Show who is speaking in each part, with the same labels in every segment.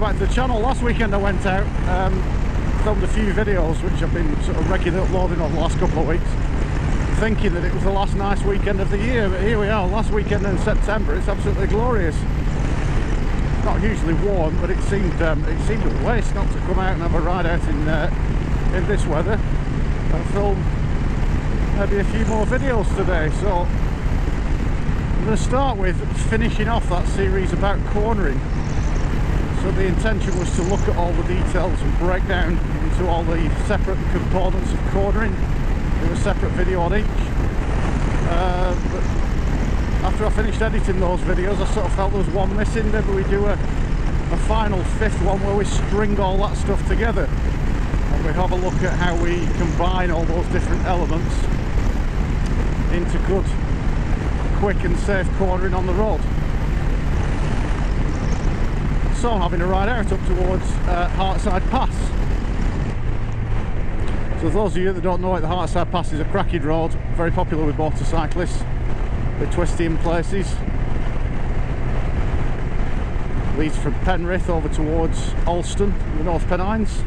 Speaker 1: back to the channel. Last weekend I went out, filmed a few videos which I've been sort of regularly uploading over the last couple of weeks, thinking that it was the last nice weekend of the year, but here we are, last weekend in September. It's absolutely glorious. It's not hugely warm, but it seemed a waste not to come out and have a ride out in this weather and film maybe a few more videos today. So I'm going to start with finishing off that series about cornering. So the intention was to look at all the details and break down into all the separate components of cornering, do a separate video on each. But after I finished editing those videos, I sort of felt there was one missing. Maybe we do a final fifth one where we string all that stuff together and we have a look at how we combine all those different elements into good, quick and safe cornering on the road. So I'm having a ride out up towards Hartside Pass. So those of you that don't know it, the Hartside Pass is a cracking road, very popular with motorcyclists, a bit twisty in places. Leads from Penrith over towards Alston, the North Pennines.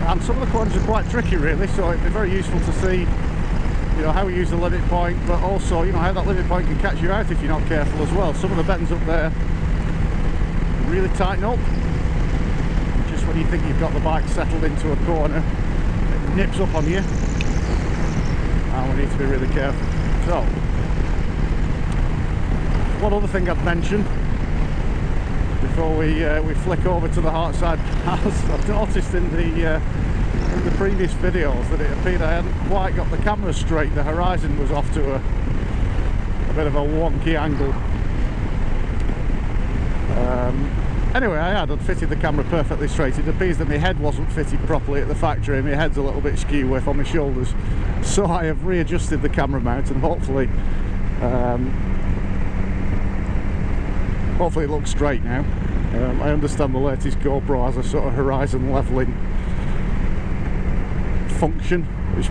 Speaker 1: And some of the corners are quite tricky really, so it'd be very useful to see, you know, how we use the limit point, but also, you know, how that limit point can catch you out if you're not careful as well. Some of the bends up there really tighten up. Just when you think you've got the bike settled into a corner, it nips up on you, and we need to be really careful. So, one other thing I'd mention before we flick over to the Hartside Pass, I've noticed in the previous videos that it appeared I hadn't quite got the camera straight. The horizon was off to a bit of a wonky angle. Anyway, I'd fitted the camera perfectly straight. It appears that my head wasn't fitted properly at the factory. My head's a little bit skew with on my shoulders, so I have readjusted the camera mount, and hopefully it looks straight now. I understand the latest GoPro has a sort of horizon leveling function, which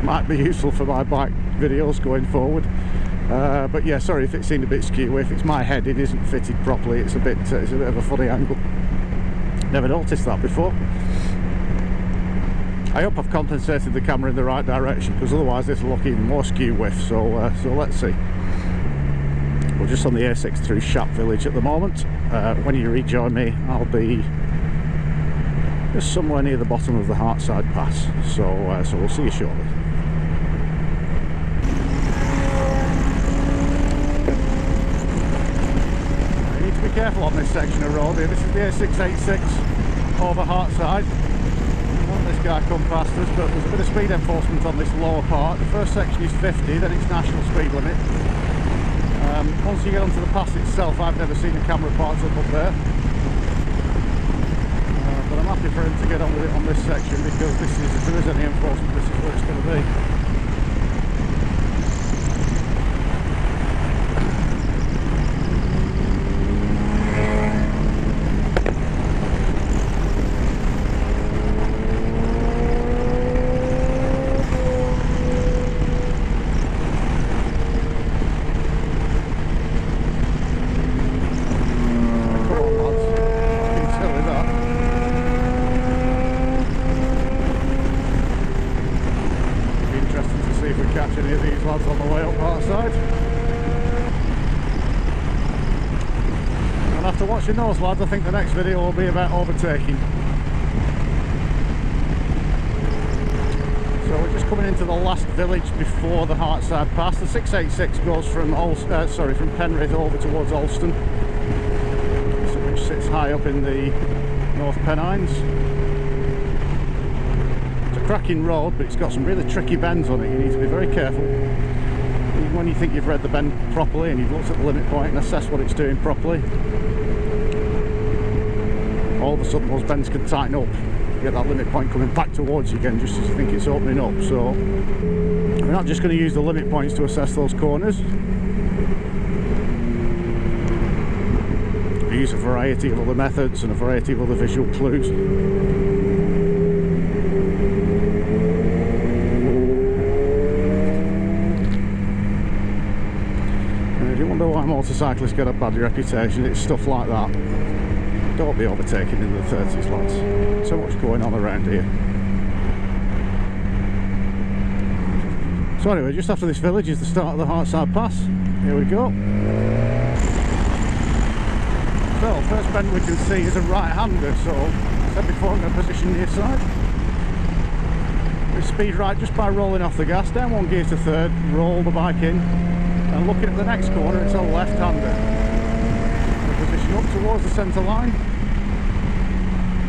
Speaker 1: might be useful for my bike videos going forward. But yeah, sorry if it seemed a bit skew. If it's my head, it isn't fitted properly. It's a bit of a funny angle. Never noticed that before. I hope I've compensated the camera in the right direction, because otherwise this will look even more skew with. So let's see. We're just on the A6 through Shap Village at the moment. When you rejoin me, I'll be just somewhere near the bottom of the Hartside Pass. So we'll see you shortly. You need to be careful on this section of road here. This is the A686 over Hartside. This guy come past us, but there's a bit of speed enforcement on this lower part. The first section is 50, then it's national speed limit. Once you get onto the pass itself, I've never seen a camera parked up there. But I'm happy for him to get on with it on this section, because this is, if there is any enforcement, this is where it's going to be. Any of these lads on the way up Hartside. And after watching those lads, I think the next video will be about overtaking. So we're just coming into the last village before the Hartside Pass. The 686 goes from from Penrith over towards Alston, which sits high up in the North Pennines. Cracking road, but it's got some really tricky bends on it. You need to be very careful. Even when you think you've read the bend properly and you've looked at the limit point and assessed what it's doing properly, all of a sudden those bends can tighten up. You get that limit point coming back towards you again just as you think it's opening up. So we're not just going to use the limit points to assess those corners. We use a variety of other methods and a variety of other visual clues. motorcyclists get a bad reputation, it's stuff like that. Don't be overtaking in the 30s, lads. So much going on around here. So anyway, just after this village is the start of the Hartside Pass. Here we go. So, first bend we can see is a right-hander, so as I said before, I'm going to position near side. We speed right just by rolling off the gas, down one gear to third, roll the bike in, and looking at the next corner, it's a left-hander. Position up towards the centre line.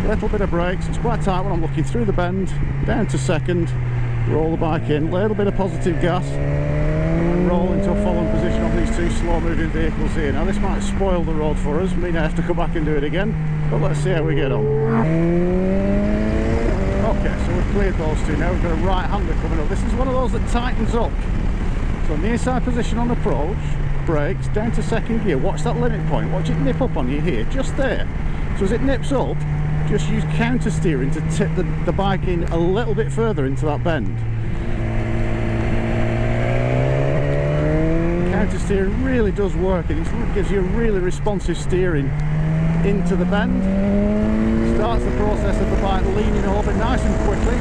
Speaker 1: A little bit of brakes, it's quite tight when I'm looking through the bend, down to second, roll the bike in, little bit of positive gas, and roll into a following position on these two slow moving vehicles here. Now this might spoil the road for us, mean I have to come back and do it again, but let's see how we get on. Okay, so we've cleared those two now, we've got a right-hander coming up. This is one of those that tightens up. So near side position on approach, brakes, down to second gear, watch that limit point, watch it nip up on you here, just there. So as it nips up, just use counter steering to tip the bike in a little bit further into that bend. Counter steering really does work, and it gives you a really responsive steering into the bend. Starts the process of the bike leaning over nice and quickly.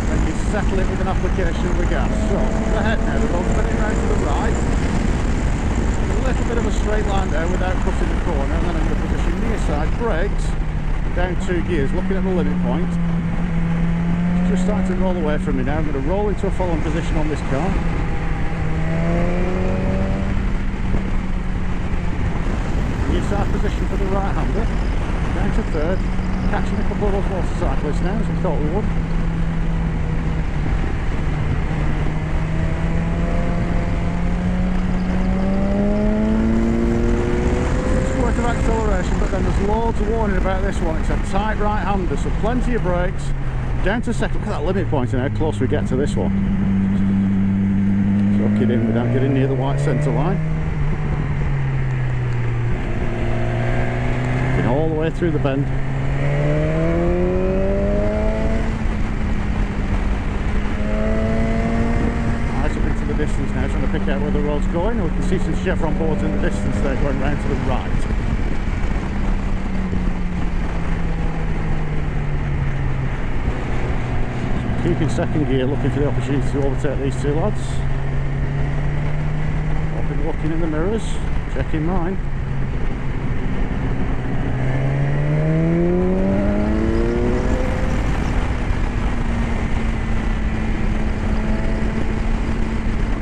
Speaker 1: Then you settle it with an application of the gas. So ahead now, the road's spinning round to the right. A little bit of a straight line there without cutting the corner, and then I'm going to position near side, brakes, down 2 gears, looking at the limit point. It's just starting to roll away from me now. I'm going to roll into a following position on this car. Near side position for the right hander, down to third, catching a couple of those motorcyclists now, as we thought we would. Acceleration, but then there's loads of warning about this one. It's a tight right hander, so plenty of brakes, down to second. Look at that limit point and how close we get to this one. Tuck it in without getting near the white centre line. Looking all the way through the bend. Right up into the distance now, trying to pick out where the road's going, and we can see some chevron boards in the distance there going round to the right. Keeping second gear, looking for the opportunity to overtake these two lads. I've been looking in the mirrors, checking mine.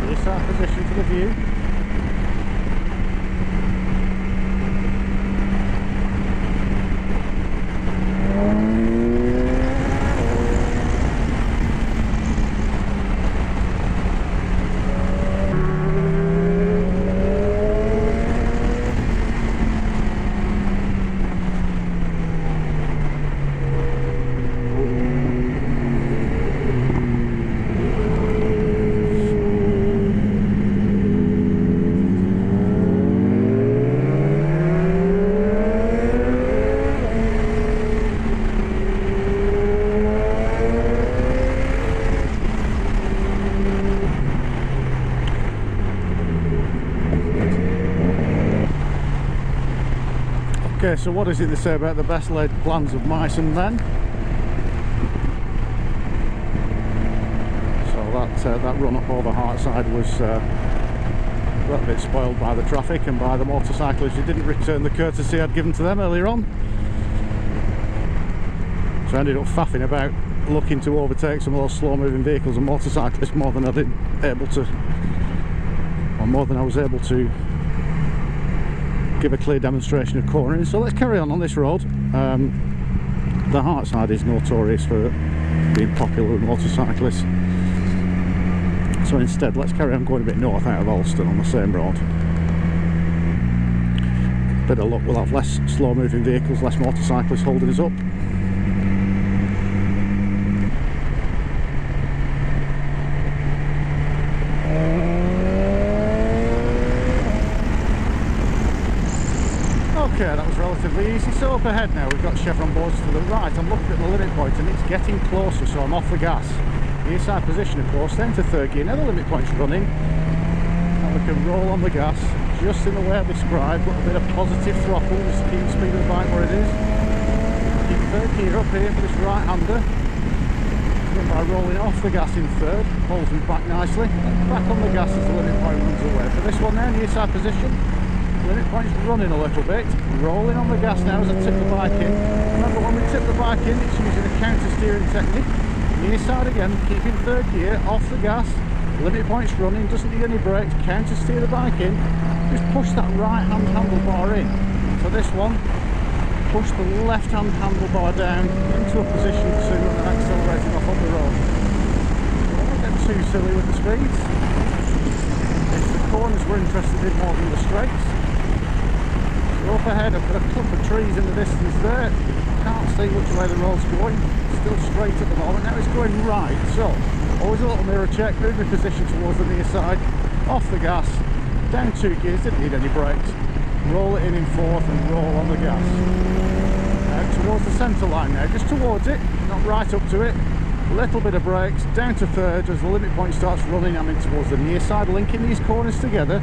Speaker 1: This is our position for the view. Okay, so what is it they say about the best laid plans of mice and men? So that run up over Hartside was a little bit spoiled by the traffic and by the motorcyclists who didn't return the courtesy I'd given to them earlier on. So I ended up faffing about looking to overtake some of those slow moving vehicles and motorcyclists more than I was able to give a clear demonstration of cornering. So let's carry on this road. The Hartside is notorious for being popular with motorcyclists, so instead let's carry on going a bit north out of Alston on the same road. Bit of luck, we'll have less slow moving vehicles, less motorcyclists holding us up. Okay, that was relatively easy. So up ahead now we've got chevron boards to the right. I'm looking at the limit point and it's getting closer, so I'm off the gas. The inside position of course, then to third gear. Now the limit point's running. and we can roll on the gas just in the way I described. A little bit of positive throttle just to keep the speed of the bike where it is. Keep third gear up here for this right-hander. By rolling off the gas in third, holds me back nicely. Back on the gas as the limit point runs away. For this one now, near side position, limit point's running a little bit. Rolling on the gas now as I tip the bike in. Remember, when we tip the bike in, it's using a counter steering technique. Near side again, keeping third gear, off the gas. Limit point's running, doesn't need any brakes. Counter steer the bike in. Just push that right hand handlebar in. For this one, push the left hand handlebar down into a position to accelerating off on the road. Don't get too silly with the speeds. It's the corners we're interested in more than the straights. So up ahead I've got a clump of trees in the distance there. Can't see which way the road's going. Still straight at the moment. Now it's going right, so always a little mirror check, move my position towards the near side, off the gas, down 2 gears, didn't need any brakes. Roll it in fourth and roll on the gas. Now towards the centre line now, just towards it, not right up to it. A little bit of brakes, down to third as the limit point starts running. I'm in towards the near side, linking these corners together.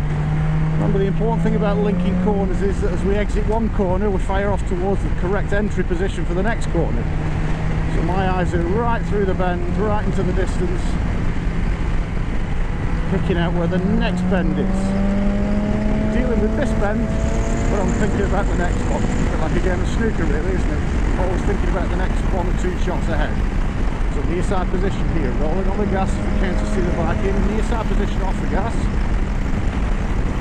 Speaker 1: Remember, the important thing about linking corners is that as we exit one corner, we fire off towards the correct entry position for the next corner. So my eyes are right through the bend, right into the distance, picking out where the next bend is. Dealing with this bend, but I'm thinking about the next one. Like a game of snooker really, isn't it? Always thinking about the next 1 or 2 shots ahead. So near side position here, rolling on the gas, counter steer the bike in, near side position off the gas.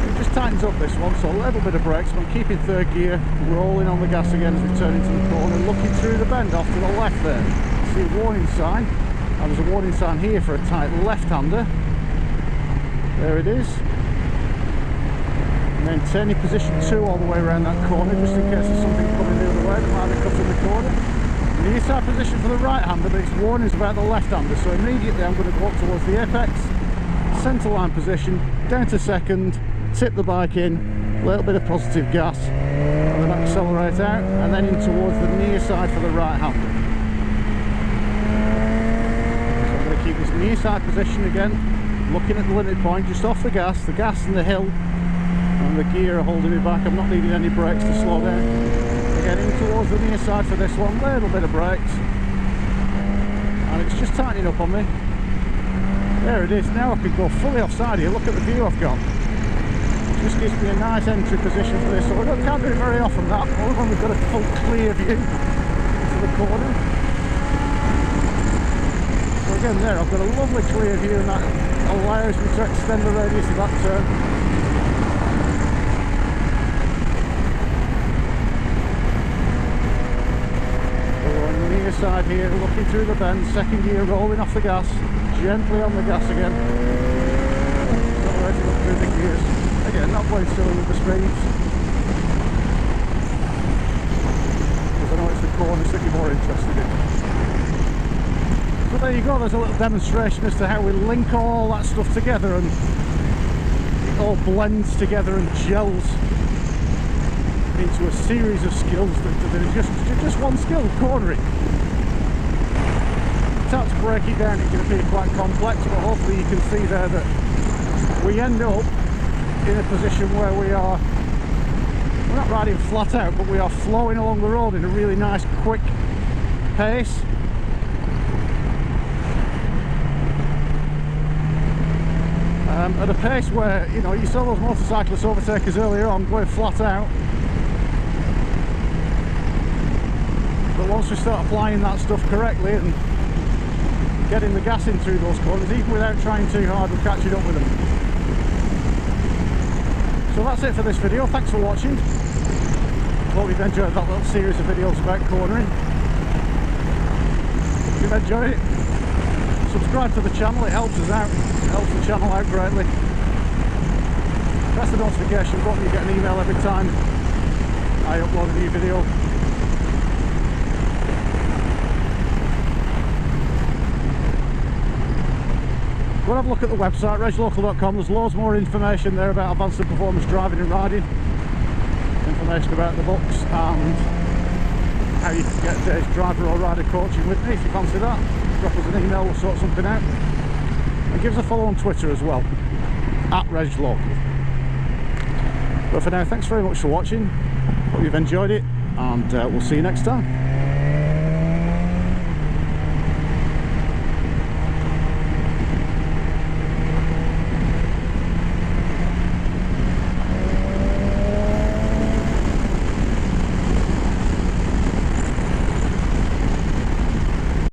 Speaker 1: It just tightens up this one, so a little bit of brakes, but I'm keeping third gear, rolling on the gas again as we turn into the corner, looking through the bend off to the left there. See a warning sign, and there's a warning sign here for a tight left-hander. There it is. Maintaining position 2 all the way around that corner, just in case there's something coming the other way that might be cutting the corner. Near side position for the right-hander, but its warnings about the left-hander, so immediately I'm going to go up towards the apex, centre line position, down to second, tip the bike in, a little bit of positive gas, and then accelerate out, and then in towards the near side for the right-hander. So I'm going to keep this near side position again, looking at the limit point, just off the gas and the hill. And the gear are holding me back. I'm not needing any brakes to slow down. Again, in towards the near side for this one, a little bit of brakes, and it's just tightening up on me. There it is. Now I can go fully offside here. Look at the view I've got. It just gives me a nice entry position for this. So I can't do it very often, that, only when we've got a full clear view into the corner. So again there, I've got a lovely clear view, and that allows me to extend the radius of that turn. Side here, looking through the bend, second gear, rolling off the gas, gently on the gas again, accelerating up through the gears, again not playing silly with the speeds, because I know it's the corners that you're more interested in. So there you go, there's a little demonstration as to how we link all that stuff together, and it all blends together and gels into a series of skills that are just one skill, cornering. To break it down, it can appear quite complex, but hopefully you can see there that we end up in a position where we're not riding flat out, but we are flowing along the road in a really nice quick pace. At a pace where, you know, you saw those motorcyclists overtake us earlier on going flat out. But once we start applying that stuff correctly and getting the gas in through those corners, even without trying too hard, we're catching up with them. So that's it for this video. Thanks for watching. Hope you've enjoyed that little series of videos about cornering. If you've enjoyed it, subscribe to the channel, it helps us out, it helps the channel out greatly. Press the notification button, you get an email every time I upload a new video. Go and have a look at the website, reglocal.com. There's loads more information there about advanced performance driving and riding. Information about the books and how you can get Dave's driver or rider coaching with me if you fancy that. Drop us an email, we'll sort something out. And give us a follow on Twitter as well, @RegLocal. But for now, thanks very much for watching. Hope you've enjoyed it, and we'll see you next time.